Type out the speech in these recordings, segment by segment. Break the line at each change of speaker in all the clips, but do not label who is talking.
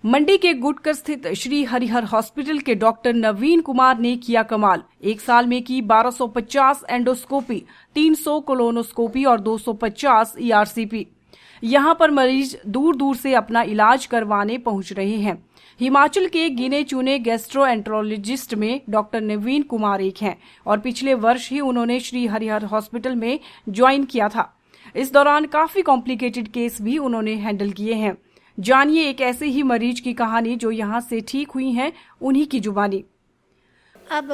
मंडी के गुटकर स्थित श्री हरिहर हॉस्पिटल के डॉक्टर नवीन कुमार ने किया कमाल। एक साल में की 1250 एंडोस्कोपी, 300 कोलोनोस्कोपी और 250 ईआरसीपी। यहां पर मरीज दूर दूर से अपना इलाज करवाने पहुंच रहे हैं। हिमाचल के गिने चुने गैस्ट्रोएंटरोलॉजिस्ट में डॉक्टर नवीन कुमार एक हैं और पिछले वर्ष ही उन्होंने श्री हरिहर हॉस्पिटल में ज्वाइन किया था। इस दौरान काफी कॉम्प्लिकेटेड केस भी उन्होंने हैंडल किए हैं। जानिए एक ऐसे ही मरीज की कहानी जो यहाँ से ठीक हुई हैं, उन्हीं की जुबानी।
अब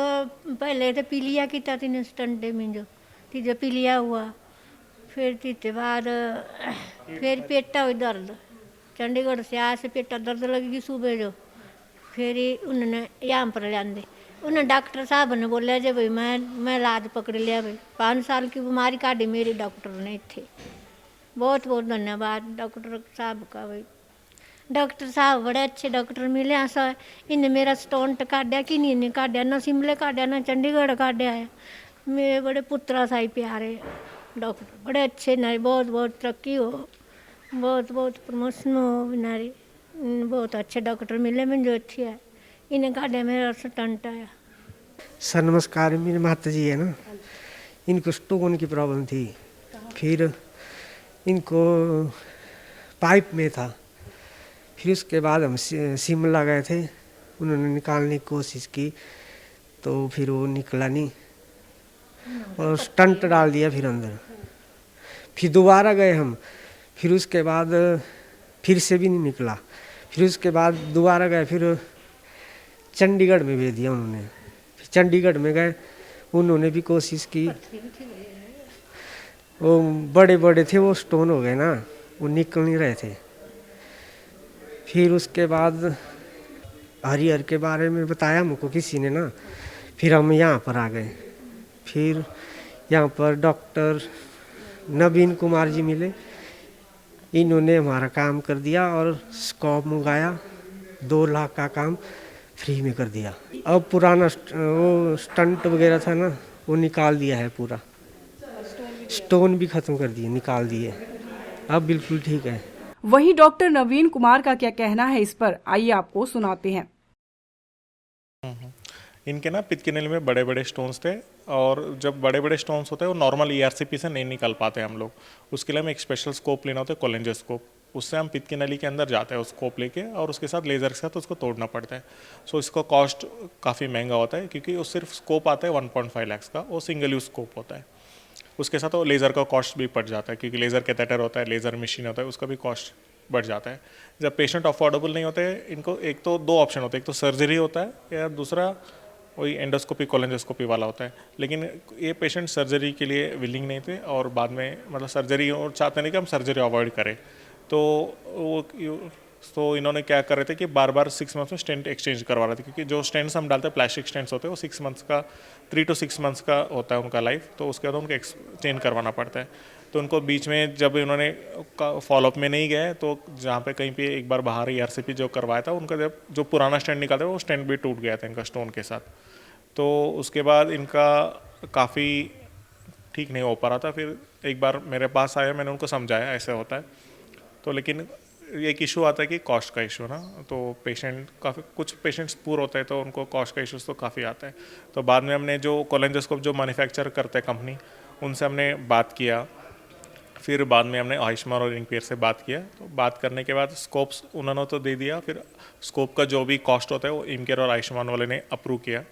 पहले तो पीलिया की था 3 स्टंट में जो तीजा पीलिया हुआ, फिर तीसरे बाद फिर पेटा हुई दर्द। चंडीगढ़ से आया से पेटा दर्द लगेगी सुबह जो, फिर उन्होंने यहाँ पर लांदे। उन्हें डॉक्टर साहब ने बोला जो भाई मैं इलाज पकड़ लिया भाई, 5 साल की बीमारी काटी मेरी डॉक्टर ने थे। बहुत बहुत धन्यवाद डॉक्टर साहब का भाई। डॉक्टर साहब बड़े अच्छे डॉक्टर मिले ऐसा। इन्हें मेरा स्टोन काटिया कि नहीं इन्हें काटिया, ना शिमले काटिया ना चंडीगढ़ काटिया है। मेरे बड़े पुत्रा साई प्यारे डॉक्टर, बड़े अच्छे नारे। बहुत बहुत तरक्की हो, बहुत बहुत प्रमोशन हो नारे। बहुत अच्छे डॉक्टर मिले मुझे जो अच्छी है। इन्हें काटिया मेरा स्टंट आया।
सर नमस्कार, मेरी माता जी है ना, इनको स्टोन की प्रॉब्लम थी। फिर इनको पाइप में था। फिर उसके बाद हम शिमला गए थे, उन्होंने निकालने की कोशिश की तो फिर वो निकला नहीं और स्टंट डाल दिया फिर अंदर। फिर दोबारा गए हम, फिर उसके बाद फिर से भी नहीं निकला। फिर उसके बाद दोबारा गए, फिर चंडीगढ़ में भेज दिया उन्होंने। फिर चंडीगढ़ में गए, उन्होंने भी कोशिश की, वो बड़े बड़े थे, वो स्टोन हो गए ना, वो निकल नहीं रहे थे। फिर उसके बाद हरिहर के बारे में बताया हमको किसी ने ना, फिर हम यहाँ पर आ गए। फिर यहाँ पर डॉक्टर नवीन कुमार जी मिले, इन्होंने हमारा काम कर दिया और स्कोप मंगाया। 2 लाख का काम फ्री में कर दिया। अब पुराना वो स्टंट वगैरह था ना, वो निकाल दिया है पूरा। स्टोन भी खत्म कर दिए, निकाल दिए, अब बिल्कुल ठीक है।
वहीं डॉक्टर नवीन कुमार का क्या कहना है इस पर, आइए आपको सुनाते हैं।
इनके ना पित्त की नली में बड़े बड़े स्टोन्स थे, और जब बड़े बड़े स्टोन्स होते हैं वो नॉर्मल ईआरसीपी से नहीं निकल पाते हम लोग। उसके लिए हमें एक स्पेशल स्कोप लेना होता है, कोलेंजोस्कोप। उससे हम पित्त की नली के अंदर जाते हैं उस स्कोप लेके, और उसके साथ लेज़र के साथ उसको तोड़ना पड़ता है। सो इसका कॉस्ट काफ़ी महंगा होता है, क्योंकि वो सिर्फ स्कोप आता है 1.5 लाख का, वो सिंगल यूज स्कोप होता है। उसके साथ वो लेज़र का कॉस्ट भी पड़ जाता है, क्योंकि लेज़र कैथेटर होता है, लेज़र मशीन होता है, उसका भी कॉस्ट बढ़ जाता है। जब पेशेंट अफोर्डेबल नहीं होते, इनको एक तो 2 ऑप्शन होते हैं, एक तो सर्जरी होता है या दूसरा वही एंडोस्कोपी कोलेंजोस्कोपी वाला होता है। लेकिन ये पेशेंट सर्जरी के लिए विलिंग नहीं थे, और बाद में मतलब सर्जरी और चाहते नहीं कि हम सर्जरी अवॉइड करें। तो इन्होंने क्या कर रहे थे कि बार बार 6 मंथ्स में स्टेंट एक्सचेंज करवा रहे थे, क्योंकि जो स्टेंट्स हम डालते हैं प्लास्टिक स्टेंट्स होते हैं वो 6 मंथ्स का 3 to 6 मंथ्स का होता है उनका लाइफ। तो उसके बाद उनको एक्सचेंज करवाना पड़ता है। तो उनको बीच में जब इन्होंने फॉलोअप में नहीं गए, तो जहाँ पे कहीं पे एक बार बाहर ईआरसीपी जो करवाया था, उनका जब जो पुराना स्टेंट निकालते वो स्टेंट भी टूट गया था इनका स्टोन के साथ। तो उसके बाद इनका काफ़ी ठीक नहीं हो पा रहा था। फिर एक बार मेरे पास आया, मैंने उनको समझाया ऐसे होता है। तो लेकिन एक इशू आता है कि कॉस्ट का इशू ना, तो पेशेंट काफ़ी कुछ पेशेंट्स पूर होते हैं तो उनको कॉस्ट का इशूज़ तो काफ़ी आता है। तो बाद में हमने जो कोलेंजोस्कोप जो मैन्युफैक्चर करते हैं कंपनी, उनसे हमने बात किया। फिर बाद में हमने आयुष्मान और इंकपेयर से बात किया। तो बात करने के बाद स्कोप्स उन्होंने तो दे दिया, फिर स्कोप का जो भी कॉस्ट होता है वो इंककेयर और आयुष्मान वाले ने अप्रूव किया।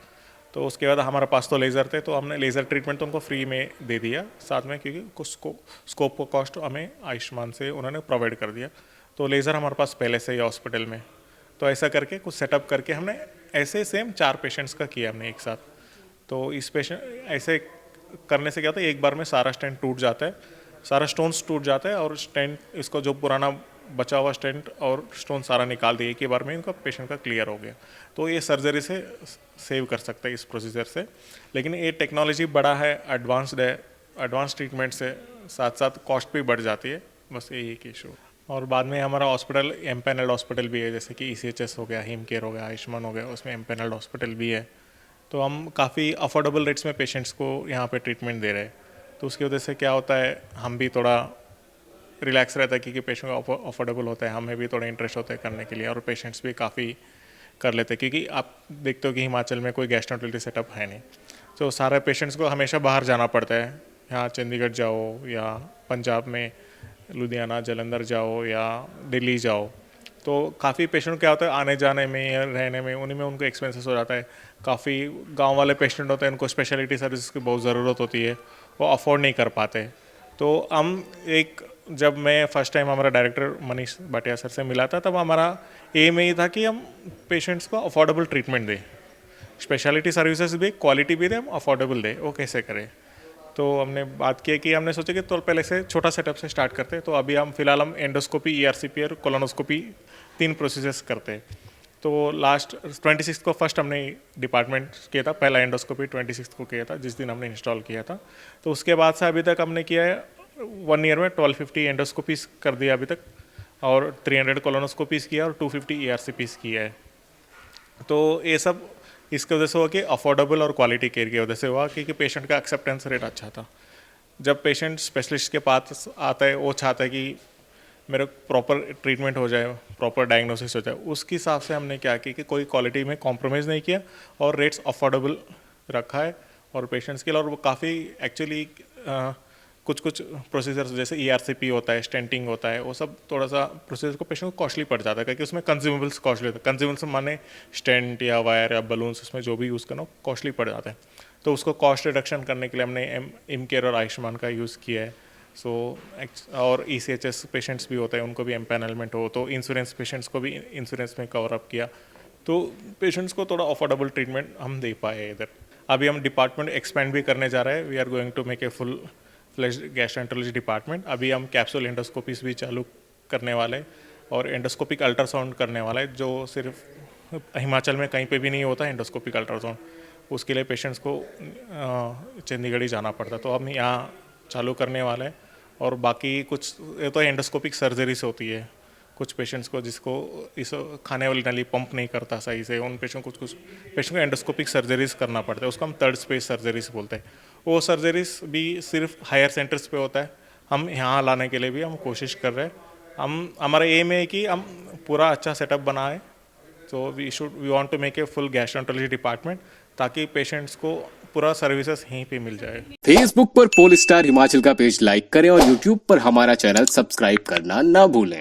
तो उसके बाद हमारे पास तो लेज़र थे, तो हमने लेज़र ट्रीटमेंट तो उनको फ्री में दे दिया साथ में, क्योंकि कुछ स्कोप का कॉस्ट हमें आयुष्मान से उन्होंने प्रोवाइड कर दिया। तो लेज़र हमारे पास पहले से ही हॉस्पिटल में। तो ऐसा करके कुछ सेटअप करके हमने ऐसे सेम 4 पेशेंट्स का किया हमने एक साथ। तो इस पेशेंट ऐसे करने से क्या होता है, एक बार में सारा स्टेंट टूट जाता है, सारा स्टोन्स टूट जाता है, और स्टेंट इसको जो पुराना बचा हुआ स्टेंट और स्टोन सारा निकाल दिए एक ही बार में, इनका पेशेंट का क्लियर हो गया। तो ये सर्जरी से सेव कर सकता है इस प्रोसीजर से। लेकिन ये टेक्नोलॉजी बड़ा है, एडवांस्ड है, एडवांस ट्रीटमेंट से साथ साथ कॉस्ट भी बढ़ जाती है, बस यही एक इशू। और बाद में हमारा हॉस्पिटल एमपैनल्ड हॉस्पिटल भी है, जैसे कि ईसीएचएस हो गया, हिमकेयर हो गया, आयुष्मान हो गया, उसमें एमपैनल्ड हॉस्पिटल भी है। तो हम काफ़ी अफोर्डेबल रेट्स में पेशेंट्स को यहाँ पे ट्रीटमेंट दे रहे हैं। तो उसकी वजह से क्या होता है, हम भी थोड़ा रिलैक्स रहता है क्योंकि पेशेंट को अफोर्डेबल होता है, हमें भी थोड़ा इंटरेस्ट होता है करने के लिए, और पेशेंट्स भी काफ़ी कर लेते हैं क्योंकि आप देखते हो कि हिमाचल में कोई गैस्ट्रोएंटरोलॉजी सेटअप है नहीं, तो सारे पेशेंट्स को हमेशा बाहर जाना पड़ता है। यहाँ चंडीगढ़ जाओ या पंजाब में लुधियाना जालंधर जाओ या दिल्ली जाओ, तो काफ़ी पेशेंट क्या होता है आने जाने में या रहने में, उन्हीं में उनको एक्सपेंसेस हो जाता है। काफ़ी गांव वाले पेशेंट होते हैं, उनको स्पेशलिटी सर्विस की बहुत ज़रूरत होती है, वो अफोर्ड नहीं कर पाते। तो हम जब मैं फर्स्ट टाइम हमारा डायरेक्टर मनीष भाटिया सर से मिला था, तब हमारा एम यही था कि हम पेशेंट्स को अफोर्डेबल ट्रीटमेंट दें, स्पेशलिटी सर्विसेज भी, क्वालिटी भी दें, हम अफोर्डेबल दें, वो कैसे करें। तो हमने बात की कि हमने सोचा कि तो पहले से छोटा सेटअप से स्टार्ट करते हैं। तो अभी हम फिलहाल एंडोस्कोपी, ERCP और कोलोनोस्कोपी 3 प्रोसेसेस करते हैं। तो लास्ट 26 को फर्स्ट हमने डिपार्टमेंट किया था, पहला एंडोस्कोपी 26 को किया था, जिस दिन हमने इंस्टॉल किया था। तो उसके बाद से अभी तक हमने किया है 1 ईयर में 1250 एंडोस्कोपीज कर दिया अभी तक, और 300 कोलोनोस्कोपीज किया और 250 ERCPs किया है। तो ये सब इसकी वजह से हुआ कि अफोर्डेबल और क्वालिटी केयर की वजह से हुआ, क्योंकि पेशेंट का एक्सेप्टेंस रेट अच्छा था। जब पेशेंट स्पेशलिस्ट के पास आता है, वो चाहता है कि मेरे प्रॉपर ट्रीटमेंट हो जाए, प्रॉपर डायग्नोसिस हो जाए, उसके हिसाब से हमने क्या किया कि कोई क्वालिटी में कॉम्प्रोमाइज़ नहीं किया और रेट्स अफोर्डेबल रखा है और पेशेंट्स के लिए। और वो काफ़ी एक्चुअली कुछ प्रोसीजर्स जैसे ERCP होता है, स्टेंटिंग होता है, वो सब थोड़ा सा प्रोसीजर को पेशेंट को कॉस्टली पड़ जाता है, क्योंकि उसमें कंज्यूमेबल्स कॉस्टली होता है। कंज्यूमेबल्स माने स्टेंट या वायर या बलून्स, उसमें जो भी यूज़ करना कॉस्टली पड़ जाता है। तो उसको कॉस्ट रिडक्शन करने के लिए हमने इमकेयर और आयुष्मान का यूज़ किया है। और ECHS पेशेंट्स भी होते हैं, उनको भी एम्पैनलमेंट हो, तो इंश्योरेंस पेशेंट्स को भी इंश्योरेंस में कवर अप किया, तो पेशेंट्स को थोड़ा अफोर्डेबल ट्रीटमेंट हम दे पाए इधर। अभी हम डिपार्टमेंट एक्सपेंड भी करने जा रहे हैं। We are going to make a full fledged gastroenterology department. अभी हम कैप्सूल एंडोस्कोपीज भी चालू करने वाले हैं और एंडोस्कोपिक अल्ट्रासाउंड करने वाला है, जो सिर्फ हिमाचल में कहीं पे भी नहीं होता एंडोस्कोपिक अल्ट्रासाउंड। उसके लिए पेशेंट्स को चंडीगढ़ ही जाना पड़ता, तो हम यहाँ चालू करने वाले हैं। और बाकी कुछ तो एंडोस्कोपिक सर्जरीज होती है कुछ पेशेंट्स को, जिसको इस खाने वाली नली पंप नहीं करता सही से, उन पेशेंट कुछ पेशेंट को एंडोस्कोपिक सर्जरीज करना पड़ता है, उसको हम थर्ड स्पेस सर्जरीज बोलते हैं। वो सर्जरीज भी सिर्फ हायर सेंटर्स पे होता है, हम यहाँ लाने के लिए भी हम कोशिश कर रहे हैं। हमारा एम है कि हम पूरा अच्छा सेटअप बनाएं, तो we want to make a full gastroenterology department, ताकि पेशेंट्स को पूरा सर्विसेज यहीं पे मिल जाए।
फेसबुक पर पोलस्टार हिमाचल का पेज लाइक करें और यूट्यूब पर हमारा चैनल सब्सक्राइब करना ना भूलें।